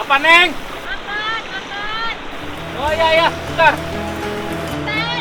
Apa, Neng? Makan, makan. Oh iya, bentar. Makan.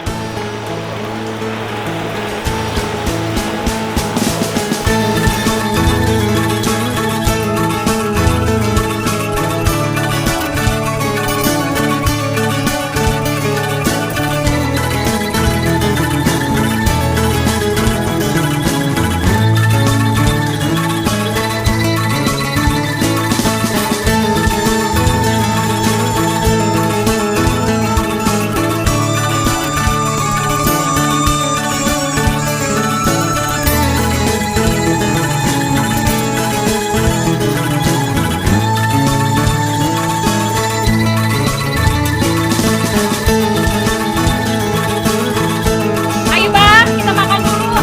Ayo bang, kita makan dulu.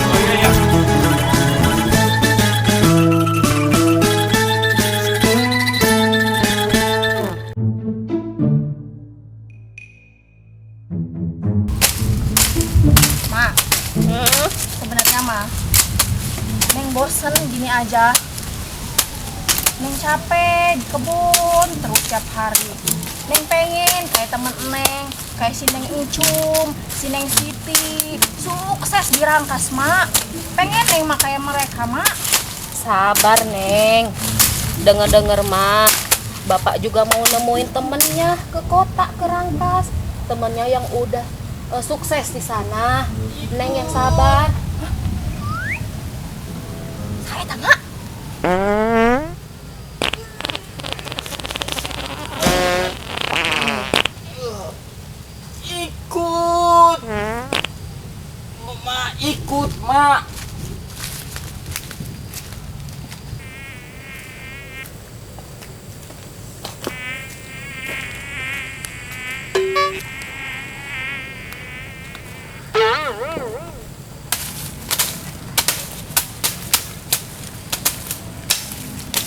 Oh iya. Mak, sebenarnya mah Neng bosen gini aja. Neng capek di kebun terus tiap hari. Neng pengen kayak temen Neng, kayak si Neng Encum, si Neng Siti, sukses di Rangkas, Mak. Pengen Neng mah kayak mereka, Mak. Sabar, Neng. Dengar-dengar, Mak. Bapak juga mau nemuin temennya ke kota, ke Rangkas. Temennya yang udah sukses di sana. Neng yang sabar. Saya tengah. Ikut. Mak, ikut, Mak.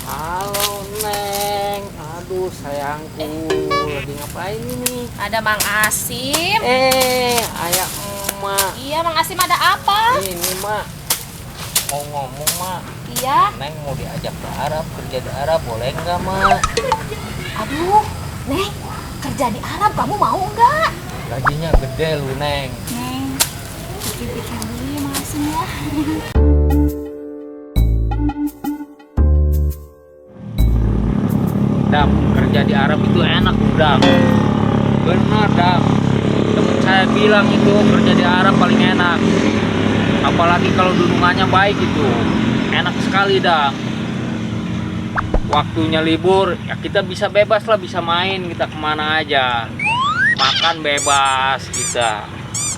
Halo, Neng. Aduh, sayangku. Lagi ngapain ini? Ada Mang Asim. Ayah emak. Iya, Mang Asim ada apa? Ini, Mak. Mau ngomong, Mak. Iya. Neng mau diajak ke Arab, kerja di Arab, boleh nggak, Mak? Aduh, Neng, kerja di Arab kamu mau nggak? Gajinya gede lu, Neng. Neng, pikir-pikir dulu ya Mang Asim ya. Dam, kerja di Arab itu enak, Dam. Benar, Dam. Temen saya bilang itu kerja di Arab paling enak. Apalagi kalau dudungannya baik itu. Enak sekali, Dam. Waktunya libur, ya kita bisa bebas lah, bisa main, kita kemana aja. Makan bebas kita.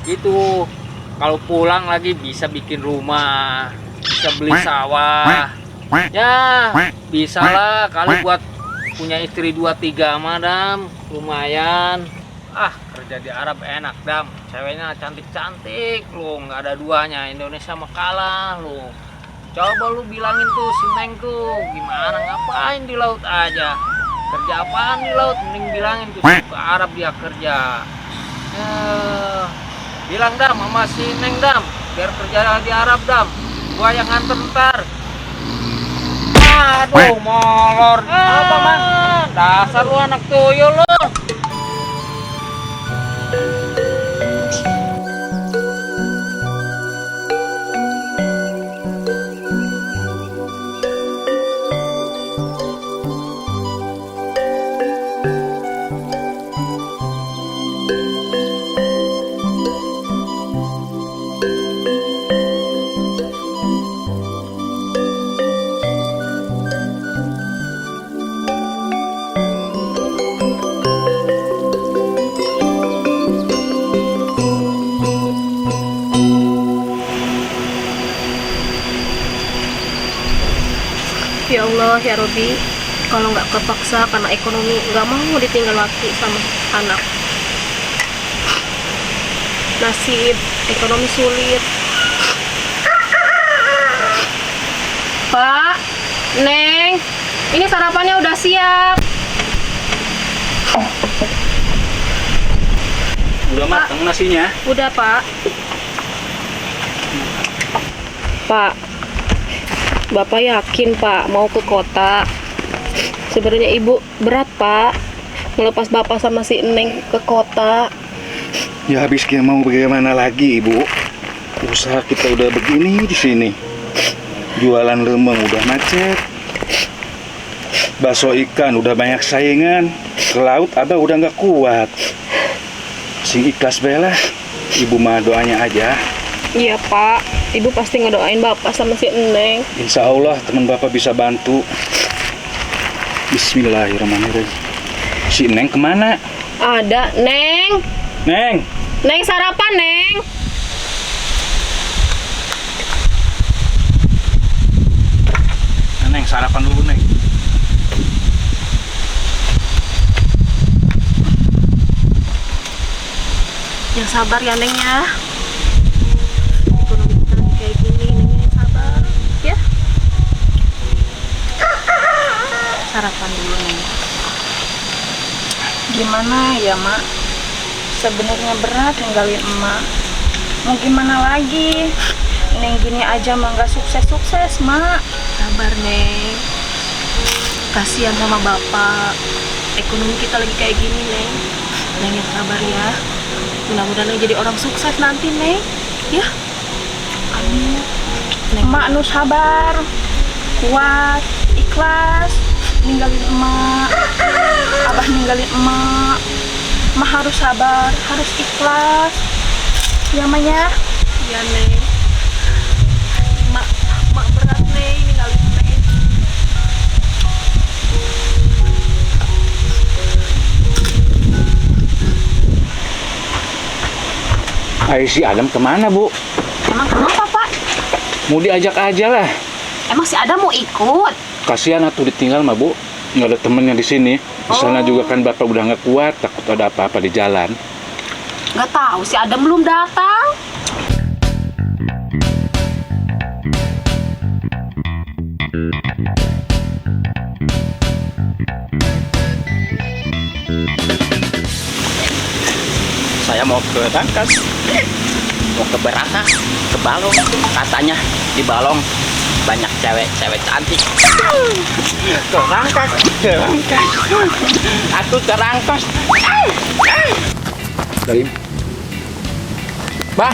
Gitu. Kalau pulang lagi bisa bikin rumah, bisa beli sawah. Ya, bisa lah kali buat punya istri 2-3 madam, lumayan. Kerja di Arab enak, Dam. Ceweknya cantik-cantik lu, nggak ada duanya. Indonesia mah kalah lu. Coba lu bilangin tuh si Neng tuh, gimana ngapain di laut aja. Kerja apaan di laut? Mending bilangin tuh ke Arab dia kerja. Bilang, Dam, sama si Neng, Dam, biar kerja di Arab, Dam. Gua yang nganter ntar. Aduh, molor. Apa, Mas? Dasar lu anak tuyul lu. Allah ya Robi, kalau nggak kepaksa karena ekonomi, nggak mau ditinggal laki sama anak. Nasib ekonomi sulit. Pak, Neng, ini sarapannya udah siap. Udah matang nasinya? Udah, Pak. Pak, Bapak yakin, Pak, mau ke kota? Sebenarnya Ibu berat, Pak, melepas Bapak sama si Neng ke kota. Ya habis kita mau bagaimana lagi, Ibu? Usaha kita udah begini di sini. Jualan lemeng udah macet. Bakso ikan udah banyak saingan. Ke laut Abah udah nggak kuat. Sing ikhlas bela. Ibu mah doanya aja. Iya, Pak. Ibu pasti ngedoain Bapak sama si Neng. Insya Allah teman Bapak bisa bantu. Bismillahirrahmanirrahim. Si Neng kemana? Ada, Neng. Neng! Neng sarapan, Neng. Neng sarapan dulu, Neng. Yang sabar ya, Neng ya. Ekonomi kita lagi kayak gini, Neng yang sabar. Ya. Sarapan dulu, Neng. Gimana ya, Mak? Sebenarnya berat ninggalin emak. Mau gimana lagi? Neng gini aja mah nggak sukses-sukses, Mak. Sabar, Neng. Kasihan sama Bapak. Ekonomi kita lagi kayak gini, Neng. Neng yang sabar ya. Mudah-mudahan Neng jadi orang sukses nanti, Neng. Ya. Amin. Neng. Emak nu sabar, kuat, ikhlas, ninggalin emak. Abah ninggalin emak. Emak harus sabar, harus ikhlas. Ya, Mak ya. Ya, Neng. Mak berat, Neng, ninggalin Neng. Ay, si Adam kemana, Bu? Emang kenapa, Pak? Mau diajak aja lah. Emang si Adam mau ikut? Kasihan atuh ditinggal mah, Bu. Nggak ada temennya di sini. Di sana juga kan Bapak udah nggak kuat, takut ada apa-apa di jalan. Nggak tahu, si Adam belum datang. Saya mau ke Rangkas, mau ke Berata, ke Balong. Katanya di Balong banyak cewek-cewek cantik. Ke Rangkas, ke Rangkas. Aku ke Rangkas. Dalim. Bah,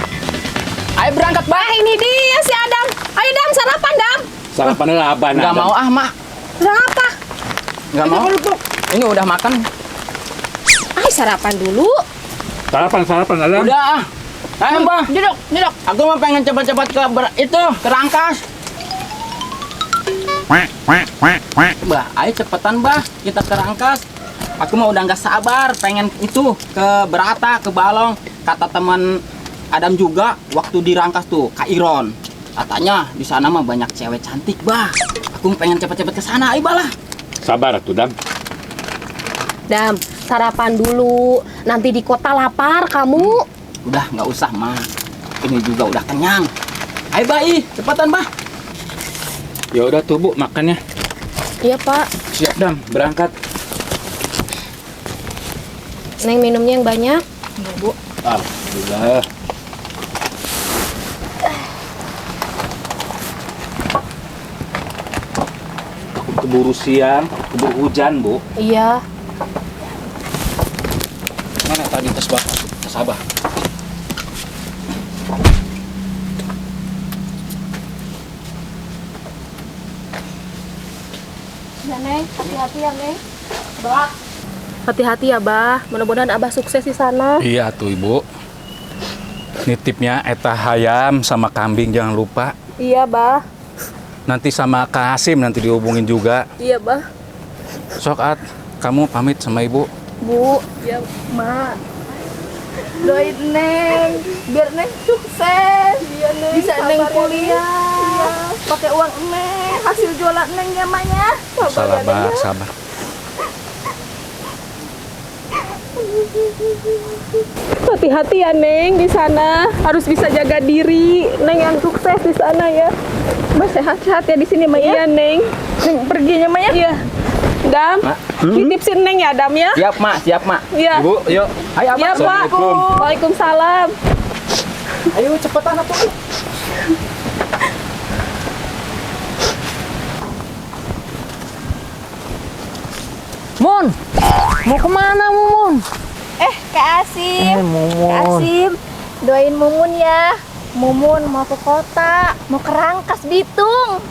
ayo berangkat, Bah. Ini dia si Adam. Ayo, Dam, sarapan, Dam. Sarapan apa? Nggak mau ah, Mak. Kenapa? Nggak mau. Ini udah makan. Ayo sarapan dulu. Sarapan, Adam. Udah ah. Ayo, Bah. Duduk. Aku mau pengen cepat-cepat ke Rangkas. Bah, ayo cepetan, Bah. Kita ke Rangkas. Aku mah udah nggak sabar, pengen itu ke Berata, ke Balong. Kata teman Adam juga waktu di Rangkas tuh, Kak Iron. Katanya di sana mah banyak cewek cantik, Bah. Aku pengen cepet-cepet ke sana, ayo balah. Sabar atuh, Dam. Dam, sarapan dulu. Nanti di kota lapar kamu. Udah nggak usah, Mah. Ini juga udah kenyang. Ayo, Bah, cepetan, Bah. Ya udah tuh, Bu, makannya. Iya, Pak. Siap, Dam, berangkat. Neng minumnya yang banyak. Iya, Bu. Alhamdulillah. Keburu siang, keburu hujan, Bu. Iya. Mana tadi tas Bapak? Tas Abah. Ya, Neng, hati-hati ya, Neng. Bah. Hati-hati ya, Bah. Mudah-mudahan Abah sukses di sana. Iya tuh, Ibu. Nitipnya eta hayam sama kambing jangan lupa. Iya, Bah. Nanti sama Kak Hasim nanti dihubungin juga. Iya, Bah. Sok, At, kamu pamit sama Ibu. Bu, ya, Mak. Doain Neng, biar Neng sukses. Iya, Neng. Bisa Neng kuliah. Iya. pakai uang Neng, hasil jualan Neng ya Mak ya. Sabar ya, Neng, ya. sabar. Hati-hati ya Neng di sana. Harus bisa jaga diri. Neng yang sukses di sana ya. Mbak sehat-sehat ya di sini Mak ya. Iya Neng. Neng perginya Mak ya. Iya. Dam, titipsin Neng ya Dam ya. Siap mak, siap mak. Iya. Ibu, yuk. Ayo Iya abang. Pak. Waalaikumsalam. Ayo cepetan atuh. Mun, mau kemana Mumun? Kak Asim. Mumun. Kak Asim, doain Mumun ya. Mumun mau ke kota, mau ke Rangkas Bitung.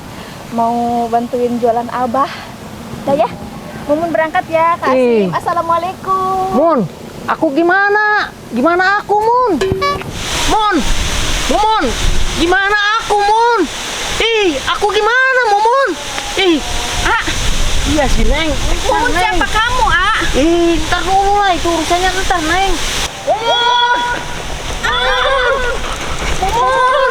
Mau bantuin jualan Abah. Dah ya. Mumun berangkat ya, Kak Asim. Assalamualaikum. Mun, aku gimana? Gimana aku, Mun? Mumun, gimana aku, Mun? Aku gimana, Mumun? Iya sih, Neng. Mumun siapa kamu, Ah? Ntar dulu lah, itu urusannya ntar, Neng. Mumun! Mumun!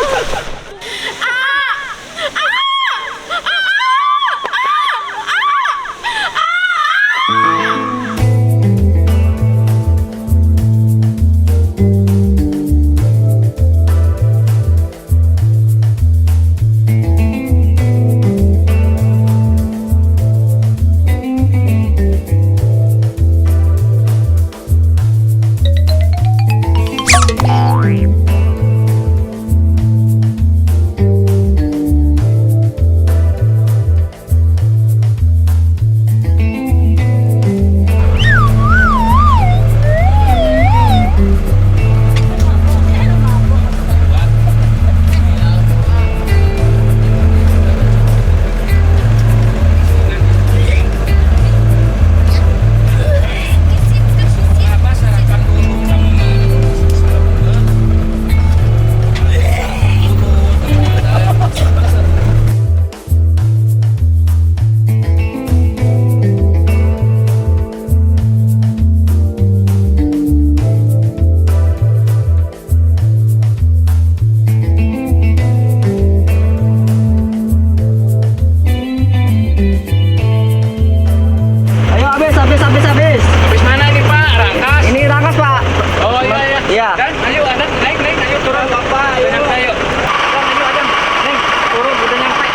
Habis mana nih, Pak? Rangkas? Ini Rangkas pak. Oh iya. Iya. Dan ayo Adam, naik, ayo turun. Bapak, Ayo nyampe, ayo. Ayo Adam. Neng, turun udah nyampe.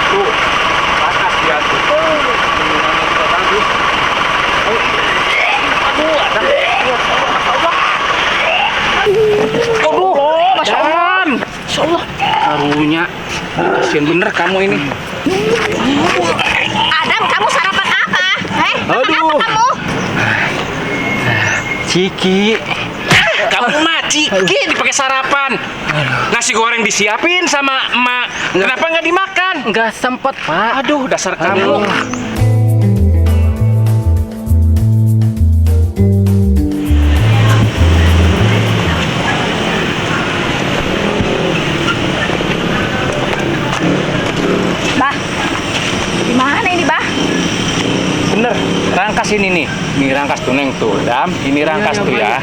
Tuh, pakas dia tuh. Ini juga bagus. Aduh, Adam. Aduh, Masya Allah. Masya Allah. Harunya. Kasian bener kamu ini. Adam, kamu sarapan apa? Aduh. Kamu? Ciki. Kamu mah Ciki dipakai sarapan. Nasi goreng disiapin sama emak. Kenapa nggak dimakan? Nggak sempet pak. Aduh, dasar kamu. Bah, gimana ini, Bah? Bener, Rangkas ini nih. Ini Rangkas tuh, Neng tuh. Dam, ini Rangkas tuh ya.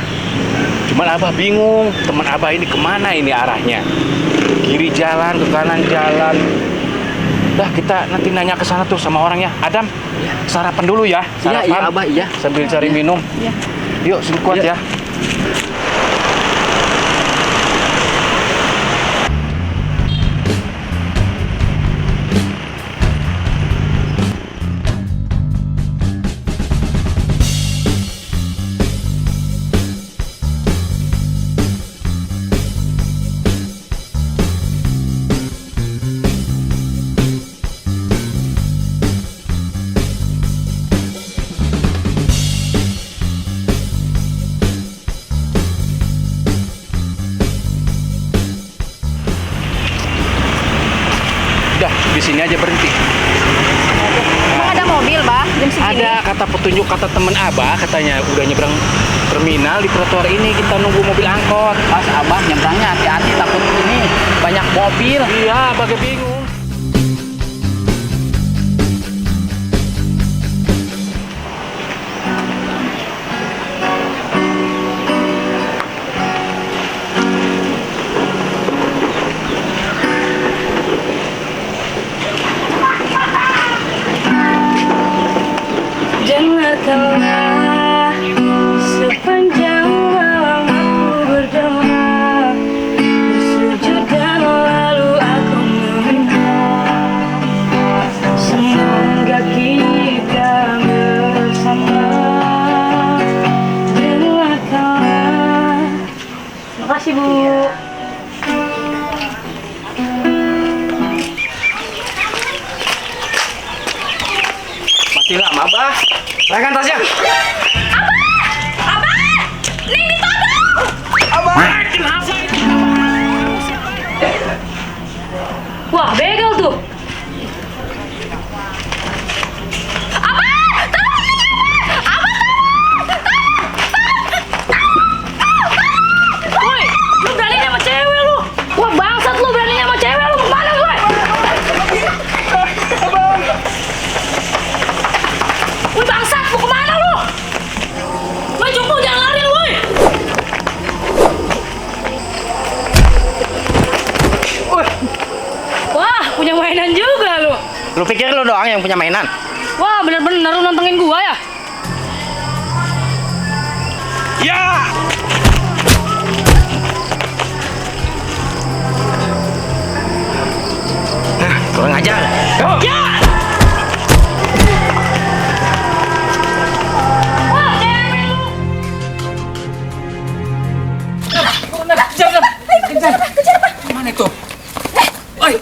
Cuman Abah bingung, teman Abah ini kemana ini arahnya? Kiri jalan, ke kanan jalan. Dah, kita nanti nanya ke sana tuh sama orangnya. Adam, sarapan dulu ya. Iya, Sarapan. iya Abah, iya. Sambil cari minum. Iya. Yuk, sini kuat Iya. ya. Udah, di sini aja berhenti. Emang ada mobil, Bah? Jam segini? Ada kata petunjuk kata temen Abah, katanya udah nyebrang terminal di trotoar ini, kita nunggu mobil angkot. Pas Abah nyebrangnya hati-hati takut ini banyak mobil. Iya, Abah bingung. kasih, Bu. Masih lama, Bah. Serahkan tasnya. Wah, begal tuh. Woi, lu beraninya sama cewek lu. Wah, bangsat lu beraninya sama cewek lu. Kemana gue? Woi, bangsat, mau kemana lu? Woi, jumbo, jangan lari lu, woi. Wah, punya mainan juga lu. Lu pikir lu doang yang punya mainan? Wah, bener-bener lu nantengin gua ya? Ya! Nah, kurang ajar. Ya! Wah, cewek lu. Mana itu? Oi!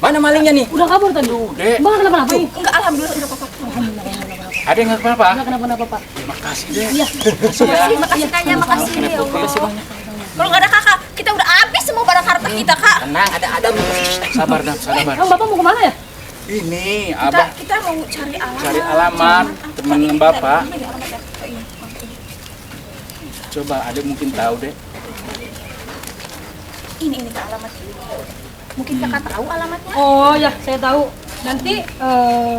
Mana malingnya nih? Udah kabur tadi. Dek. Bang, kenapa-napa? Enggak, alhamdulillah enggak apa-apa. Ada yang nggak apa-apa? Enggak kenapa-napa, Pak. Makasih deh. Iya. Makasih Kaknya, makasih ya Allah. Kalau nggak ada kakak, kita udah habis semua barang harta kita, Kak. Tenang, ada Adam. Sabar, Dam, sabar. Emang Bapak mau kemana ya? Ini, Kita, Abah kita mau cari alamat. cari alamat temen Bapak. Ini alamatnya. Oh, iya. Coba ada mungkin tahu deh. Ini Kak alamatnya. Mungkin kakak tahu alamatnya? Oh ya, saya tahu. Nanti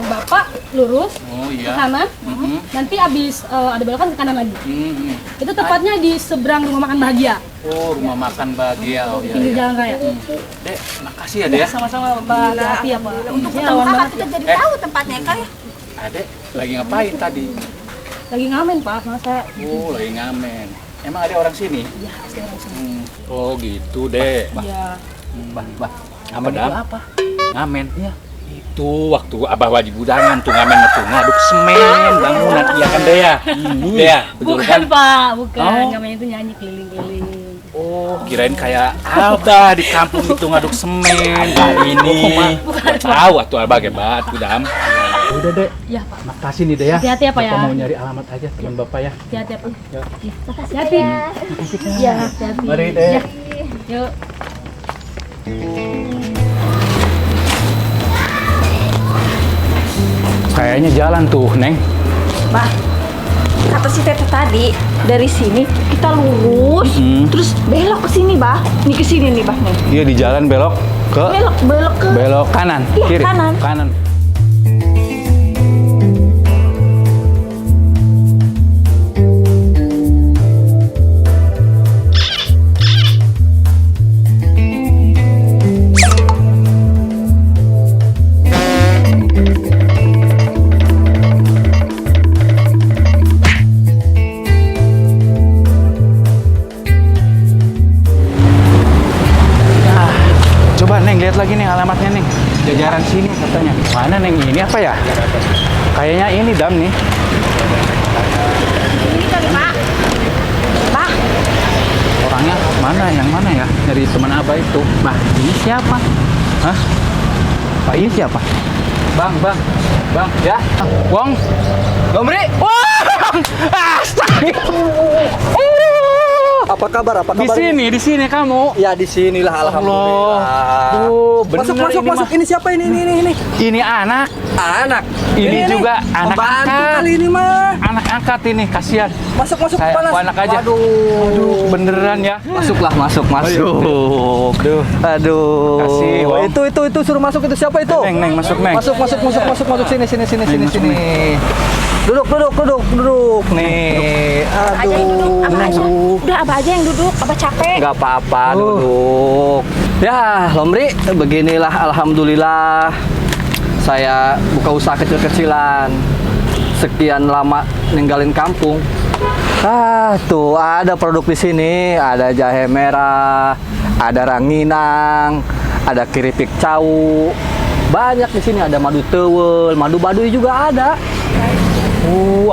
Bapak lurus Oh ke iya. kanan. Mhm. Nanti habis ada belokan ke kanan lagi. Mhm. Itu tepatnya di seberang rumah makan Bahagia. Oh, rumah makan bahagia. Oh iya. Pinggir iya. jalan raya. Dek, makasih ya, Dek. ya. Sama-sama Bapak, hati-hati ya, Pak. Untuk Ini ketemu lawan kakak banget. kita jadi Eh. tahu tempatnya Kak ya. Adek lagi ngapain tadi? Lagi ngamen, Pak, sama saya. Oh, lagi ngamen. Emang ada orang sini? Iya, pasti orang sini. Oh, gitu, Dek. Iya. Bah. Ngamen itu apa? Ngamen. Iya. Itu waktu Abah wajib budangan tuh ngamen itu ngaduk semen bangunan, iya kan Dea? Dea, betul Bukan, kan? Pak, bukan. Oh. Ngamen itu nyanyi keliling-keliling. Oh, kirain kayak Abah di kampung itu ngaduk semen. Nah, ini. Tahu atuh Abah hebat, Budam. Udah, Dek. Iya, Pak. Makasih nih, Dek ya. Hati-hati ya, Pak ya. Bapak mau nyari alamat aja teman Bapak ya. Hati-hati ya, Pak. Ya. Iya. Hati-hati. Iya, hati-hati. Mari, Dek. Iya. Yuk. Kayaknya jalan tuh, Neng. Bah, kata si Tete tadi dari sini kita lurus, terus belok ke sini, Bah. Nih ke sini nih, Bah nih. Iya di jalan belok ke Belok ke Belok kanan, Iya, kiri. kanan. Kanan. Coba Neng lihat lagi nih alamatnya Neng. Jajaran sini katanya. Mana Neng ini apa ya? Kayaknya ini Dam nih. ini kali, Pak. Bah, Orangnya mana? Yang mana ya? Dari teman Abah itu. Bah, ini siapa? Hah? Pak ini siapa? Bang, ya. Wong. Gomri. Wah! Astaga. Apa kabar? Apa kabar? Di sini kamu. Ya di sinilah alhamdulillah. Tuh, bener Masuk, masuk, ini masuk. mah. Ini siapa ini? Ini anak. Anak. Ini juga anak Pembantu angkat. kali ini mah. Anak angkat ini, kasihan. Masuk, masuk Saya panas. aku anak aja. Waduh. Aduh, beneran ya. Masuklah, masuk. Aduh. Aduh. Kasih, Wong. Itu suruh masuk itu siapa itu? Neng, masuk Neng. Masuk sini. Neng, masuk, Duduk. Nih. aja yang duduk, Abah aja. Aduh. Udah Abah aja yang duduk, Abah capek. Nggak apa-apa, duduk. Ya, Lomri, beginilah alhamdulillah. Saya buka usaha kecil-kecilan. Sekian lama ninggalin kampung. Tuh ada produk di sini, ada jahe merah, ada ranginang, ada keripik cau. Banyak di sini, ada madu tewel, madu baduy juga ada.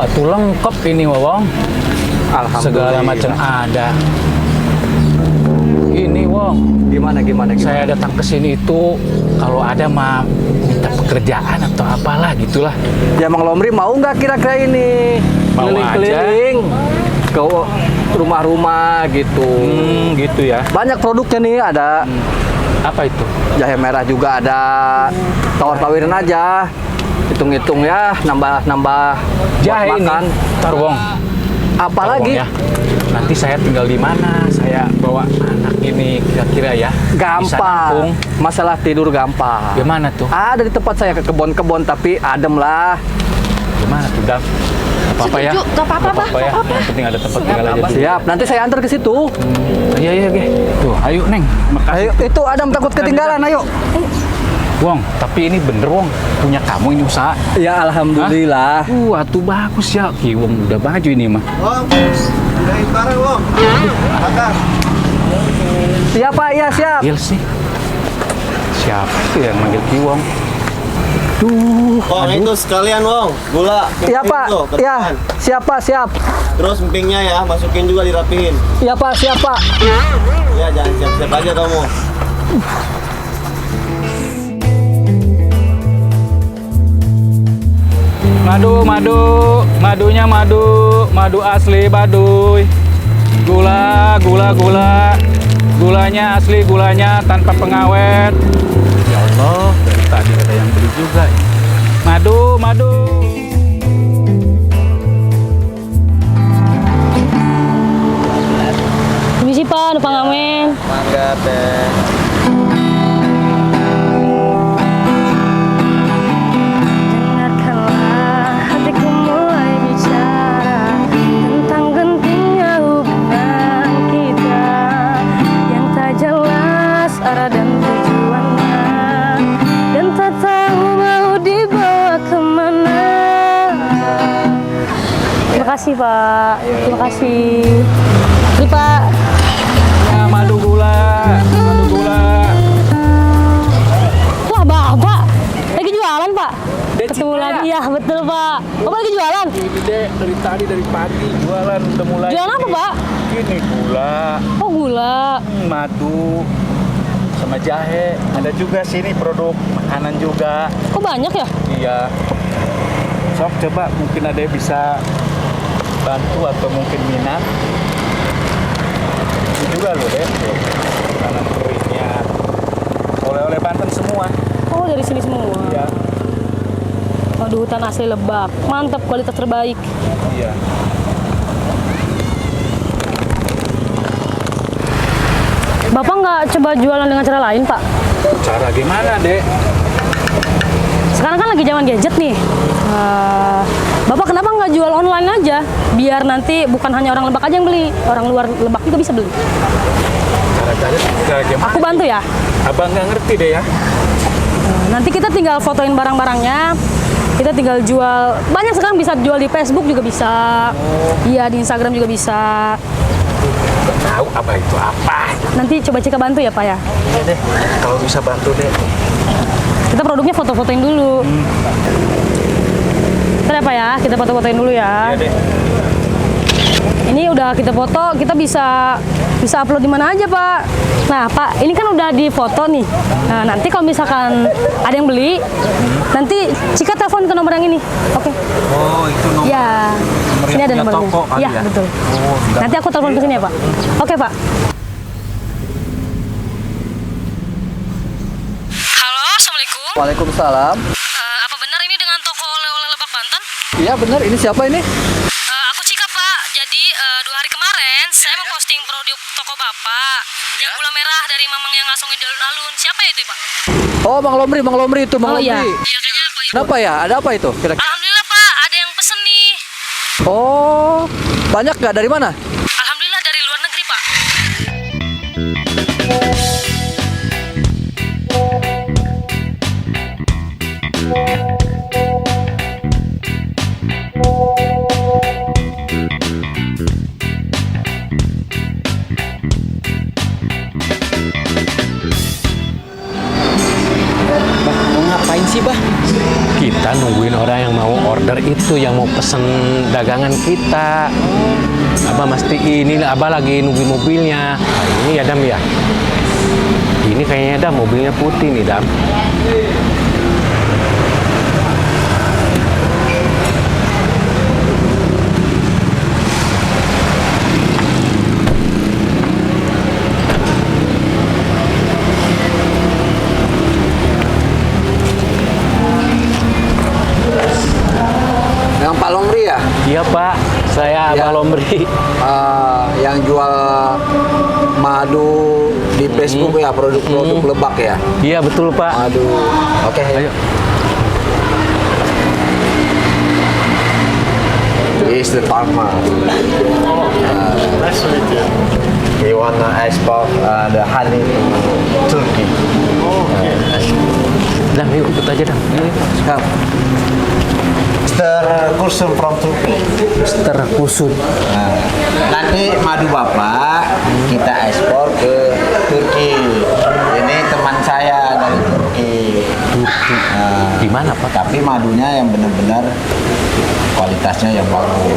Atuh lengkap ini, Wawong. Alhamdulillah. Segala macam ada. ini, Wong. Gimana? Saya datang ke sini itu kalau ada mah minta pekerjaan atau apalah gitulah. Ya Mang Lomri mau nggak kira-kira ini Mau keliling-keliling ke rumah-rumah gitu. Gitu ya. Banyak produknya nih, ada Apa itu? jahe merah juga ada. Tawar-tawirin aja. Hitung-hitung ya, nambah Jahe buat ini. makan. Ntar, Wong. Apalagi Wong, ya. Nanti saya tinggal di mana? Saya bawa anak ini kira-kira ya. Bisa gampang. nampung. Masalah tidur gampang. Gimana tuh? Ada di tempat saya ke kebon-kebon tapi adem lah. Gimana tuh, Dam? Apa-apa ya? Setuju, nggak apa-apa, Bah. Apa ya? Yang penting ada tempat tinggal aja dulu. Siap, nanti saya antar ke situ. Iya, oke. Tuh, ayo, Neng. Makasih. Ayo, itu Adam takut ketinggalan, ayo. Wong, tapi ini bener, Wong. Punya kamu ini usaha. Ya alhamdulillah. Tuh bagus ya. Ki, Wong udah baju ini mah. Siap Pak, iya siap. Gil sih. Siapa tuh yang manggil Ki, Wong? Wong itu sekalian Wong, gula. Iya emping Pak, tuh, ke ya depan. siap Pak, siap. Terus empingnya ya, masukin juga dirapihin. Iya Pak, siap Pak. Ya jangan siap-siap aja kamu. Madunya madu asli Baduy. Gulanya asli, gulanya tanpa pengawet. Ya Allah, dari tadi ada yang beli juga. Madu. Misi Pak, numpang ngamen. Mangga teh. Dengarkanlah hatiku mulai bicara tentang gentingnya hubungan kita yang tak jelas arah dan tujuannya dan tak tahu mau dibawa kemana. Terima kasih Pak, terima kasih. Ini Pak. Ya, madu gula. Wah, Bapak lagi jualan, Pak. Dek, Ketemu Citra. lagi ya, betul, Pak. Bapak lagi jualan? Ini deh, dari tadi dari pagi jualan udah mulai. Jualan apa, Pak? Ini gula, Oh, gula. madu, sama jahe. Ada juga sini produk makanan juga. Kok banyak ya? Iya. Sok coba mungkin ada yang bisa bantu atau mungkin minat. Ini juga loh deh. Makanan keringnya. Oleh-oleh Banten semua. Oh, dari sini semua. Iya. Waduh, hutan asli Lebak. Mantap, kualitas terbaik. Iya. Bapak nggak coba jualan dengan cara lain, Pak? Cara gimana, Dek? Sekarang kan lagi zaman gadget nih. Bapak kenapa nggak jual online aja? Biar nanti bukan hanya orang Lebak aja yang beli, orang luar Lebak juga bisa beli. Cara gimana? Aku bantu ya. Abang nggak ngerti deh ya. Nanti kita tinggal fotoin barang-barangnya. Kita tinggal jual. Banyak sekarang bisa jual di Facebook juga bisa. Iya, di Instagram juga bisa. Nggak tahu apa itu apa. Nanti coba Cika bantu ya, Pak ya. Iya deh. Kalau bisa bantu deh. Kita produknya foto-fotoin dulu. Ntar ya, Pak ya. Kita foto-fotoin dulu ya. Iya deh. Ini udah kita foto, kita bisa upload di mana aja, Pak. Nah, Pak, ini kan udah di foto nih. Nah, nanti kalau misalkan ada yang beli, nanti Cika telepon ke nomor yang ini. Oke. Oh, itu nomor. Ya. Nomor Sini yang ada punya nomornya. toko kali Iya, ya? betul. Oh, enggak. Nanti aku telepon ke sini ya, Pak. Oke, Pak. Halo, Assalamualaikum. Waalaikumsalam. Apa benar ini dengan toko oleh-oleh Lebak Banten? Iya benar, ini siapa ini? Aku Cika, Pak. Jadi 2 hari kemarin saya mau posting produk toko Bapak yang gula merah dari Mamang yang ngasongin di alun-alun. Siapa ya itu, Pak? Oh, Bang Lomri itu Bang Oh, Lomri. iya. Kenapa ya? Ada apa itu? Kira-kira? Alhamdulillah, Pak. Ada yang pesen nih. Oh, banyak nggak? Dari mana? Alhamdulillah dari luar negeri, Pak. Mau ngapain sih, Bah? Kita nungguin orang yang mau order itu, yang mau pesen dagangan kita. Abah mesti ini Abah lagi nunggu mobilnya. Nah, ini ya Dam ya. Ini kayaknya Dam mobilnya putih nih Dam. Yang Pak Lomri ya? Iya Pak, saya Ya. Abah Lomri. Yang jual madu di Facebook ya, produk-produk Lebak ya? Iya betul Pak. Aduh, oke. Ayo. He is the farmer. Nice to meet you. He wanna export the honey to Turkey. Dam, yuk ikut aja Dam. Sekarang. Mr. Kursun from Turkey. Mister Kusut. Nah, nanti madu bapak kita ekspor ke Turki. Ini teman saya dari Turki. Nah, Di mana Pak? tapi madunya yang benar-benar kualitasnya yang bagus,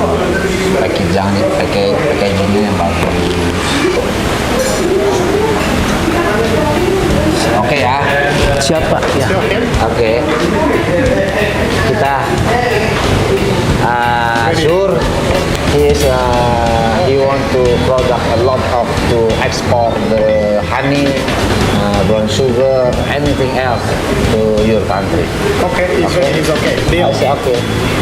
packagingnya yang bagus. Oke ya. Siapa? Ya. Oke. Kita sure he want to product a lot of to export the honey, brown sugar, anything else to your country. Okay, it's okay. Deal. Oke.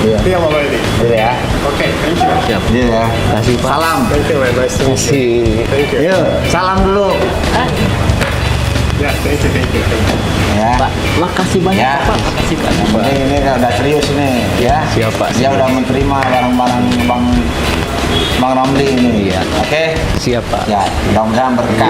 Iya. Deal already. Gitu ya. Okay, thank you. Siap. Iya ya. Kasih Pak. Salam. Thank you, man. Nice to meet you. Thank you. Yuk, salam dulu. Yeah, thank you, thank you, thank you. Ya. Pak, makasih banyak Ya. Pak. Makasih banyak Pak. Ini udah serius nih, ya. Siap, Pak. Dia udah menerima barang-barang Bang Ramli ini. Iya. Oke. Siap Pak. Ya, mudah-mudahan berkah.